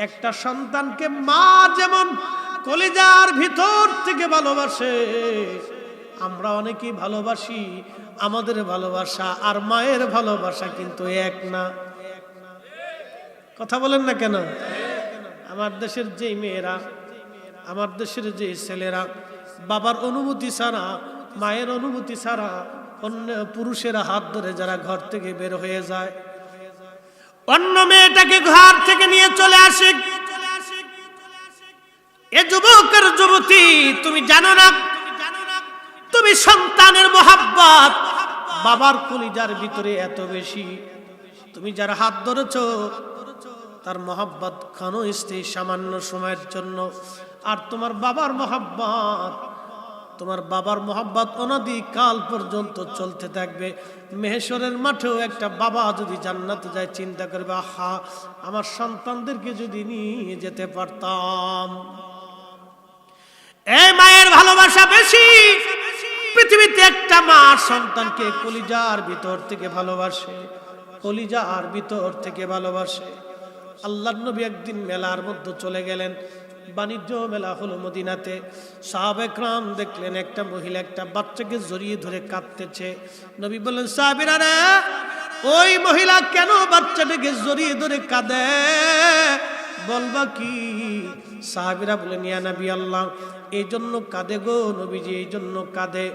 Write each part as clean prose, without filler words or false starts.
একটা সন্তানকে মা যেমন কলিজার ভিতর থেকে ভালোবাসে, আমরা অনেকেই ভালোবাসি। আমাদের ভালোবাসা আর মায়ের ভালোবাসা কিন্তু এক না। কথা বলেন না কেন? আমার দেশের যে মেয়েরা, আমার দেশের যে ছেলেরা বাবার অনুমতি ছাড়া, মায়ের অনুমতি ছাড়া অন্য পুরুষেরা হাত ধরে যারা ঘর থেকে বের হয়ে যায়, অন্য মেয়েটাকে ঘর থেকে নিয়ে চলে আসে, এ যুবকের যুবতী, তুমি জানো না তুমি সন্তানের মোহাব্বত বাবার কলিজার ভিতরে এত বেশি। তুমি যারা হাত ধরেছো তার মোহাব্বত ক্ষণস্থায়ী, সামান্য সময়ের জন্য। আর তোমার বাবার মোহাব্বত অনাদি কাল পর্যন্ত চলতে থাকবে। মেহেশরের মাঠেও একটা বাবা যদি জান্নাতে যায় চিন্তা করবে, আহা আমার সন্তানদেরকে যদি নিয়ে যেতে পারতাম। এই মায়ের ভালোবাসা বেশি। পৃথিবীতে একটা মা সন্তানকে কলিজার ভিতর থেকে ভালোবাসে, কলিজার ভিতর থেকে ভালোবাসে। আল্লাহর নবী একদিন মেলার মধ্যে চলে গেলেন, বাণিজ্য মেলা হলো মদিনাতে। সাহাবে کرام দেখলেন একটা মহিলা একটা বাচ্চাকে জড়িয়ে ধরে কাঁদতেছে। নবী বললেন, সাহাবীরা রে, ওই মহিলা কেন বাচ্চাটাকে জড়িয়ে ধরে কাঁদে, বলবা কি? সাহাবীরা বলেন, ইয়া নবী আল্লাহ, এই জন্য কাঁদে গো নবীজি, এই জন্য কাঁদে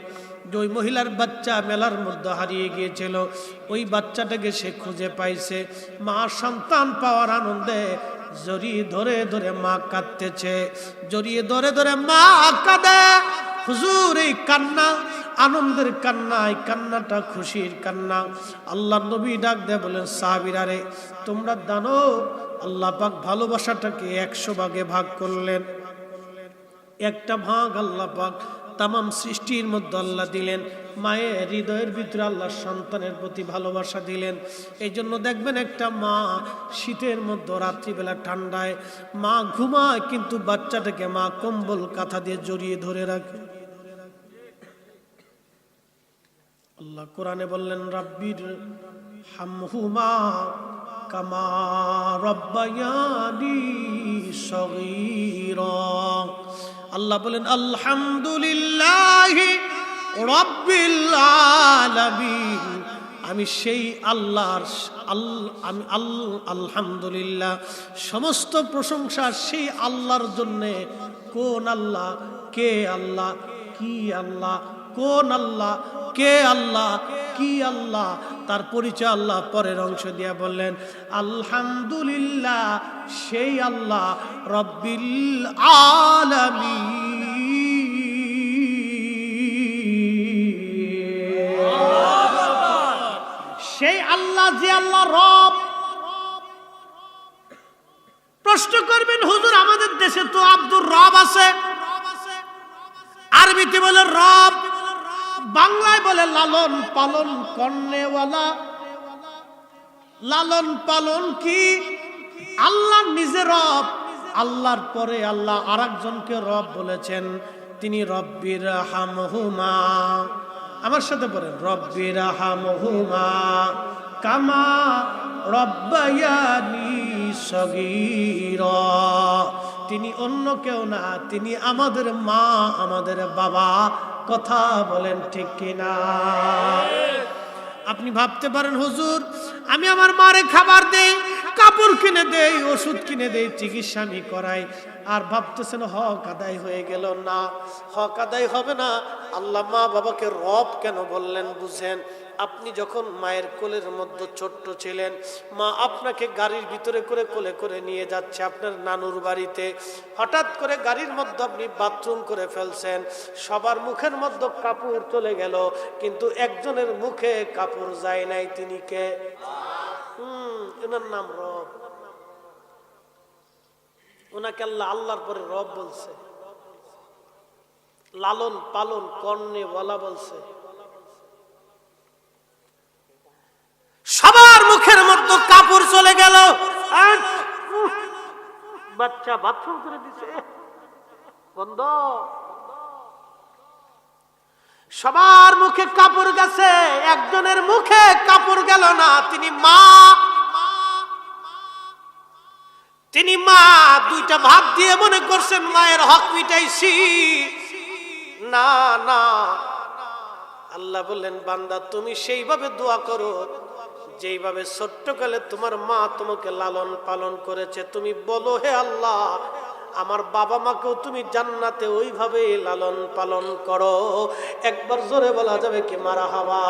যে ওই মহিলার বাচ্চা মেলার মধ্যে হারিয়ে গিয়েছিল, ওই বাচ্চাটাকে সে খুঁজে পাইছে। মা সন্তান পাওয়ার আনন্দে জড়িয়ে ধরে ধরে মা কাঁদতেছে, জড়িয়ে ধরে ধরে মা কাঁদে। হুজুর, এই কান্না আনন্দের কান্না, এই কান্নাটা খুশির কান্না। আল্লাহ নবী ডাক দেয় বলেন, সাহাবীরা রে, তোমরা জানো আল্লাহ পাক ভালোবাসাটাকে 100 ভাগে ভাগ করলেন। একটা ভাগ আল্লাহ পাক তামাম সৃষ্টির মধ্যে আল্লাহ দিলেন। মায়ের হৃদয়ের ভিতরে আল্লাহ সন্তানের প্রতি ভালোবাসা দিলেন। এই জন্য দেখবেন একটা মা শীতের মধ্যে রাত্রিবেলা ঠান্ডায় মা ঘুমায়, কিন্তু বাচ্চাটাকে মা কম্বল কাঁথা দিয়ে জড়িয়ে ধরে রাখে। আল্লাহ কোরআনে বললেন, রাব্বির হামহুমা কামা রব্বায়ানি সগীরা। আল্লাহ বলেন, আলহামদুলিল্লাহি রাব্বিল আলামিন। আমি সেই আল্লাহর আলহামদুলিল্লাহ, সমস্ত প্রশংসা সেই আল্লাহর জন্য। কোন আল্লাহ? কে আল্লাহ? কি আল্লাহ? কোন আল্লাহ? কে আল্লাহ? কি আল্লাহ? তার পরিচয় আল্লাহ পরের অংশ দিয়া বললেন, আলহামদুলিল্লাহ সেই আল্লাহ রব্বিল আলামিন। সেই আল্লাহ যে আল্লাহ রব। প্রশ্ন করবেন, হুজুর আমাদের দেশে তো আব্দুর রব আছে, আরবিতে বলে রব, বাংলায় বলে লালন পালন করনেওয়ালা। লালন পালন কি? আল্লাহ নিজে রব, আল্লাহর পরে আল্লাহ আরেকজনকে রব বলেছেন, তিনি রব্বির হামহুমা। আমার সাথে বলেন, রব্বির হামহুমা কামা রব্বায়ানি সগীরা। তিনি অন্য কেউ না, তিনি আমাদের মা, আমাদের বাবা। কথা বলেন ঠিক কিনা? আপনি ভাবতে পারেন, হুজুর আমি আমার মারে খাবার দেই, কাপড় কিনে দেই, ওষুধ কিনে দেই, চিকিৎসা আমি করাই, আর ভাবতেছেন হক আদায় হয়ে গেল। না, হক আদায় হবে না। আল্লাহ মা বাবাকে রব কেন বললেন বুঝেন? আপনি যখন মায়ের কোলের মধ্যে ছোট্ট ছিলেন, মা আপনাকে গাড়ির ভিতরে করে কোলে করে নিয়ে যাচ্ছে আপনার নানুর বাড়িতে। হঠাৎ করে গাড়ির মধ্যে আপনি বাথরুম করে ফেলছেন, সবার মুখের মধ্যে কাপড় চলে গেল, কিন্তু একজনের মুখে কাপড় যায় নাই। তিনি কে? এনার নাম রব। ওনাকে আল্লাহ আল্লাহর পরে রব বলছে, লালন পালন করনেওয়ালা বলছে। সবার মুখের মধ্যে কাপড় চলে গেল, বাচ্চা বাথরুম করে দিছে বন্ধ। সবার মুখে কাপড় গেছে, একজনের মুখে কাপড় গেল না। তিনি মা, তিনি মা দুইটা ভাত দিয়ে মনে করছেন মায়ের হক মিটাইছি। না না, আল্লাহ বললেন বান্দা তুমি সেইভাবে দোয়া করো যেইভাবে ছোট্টকালে তোমার মা তোমাকে লালন পালন করেছে। তুমি বলো হে আল্লাহ আমার বাবা মাকেও তুমি জান্নাতে ওইভাবে লালন পালন করো। একবার জোরে বলা যাবে কি মারহাবা।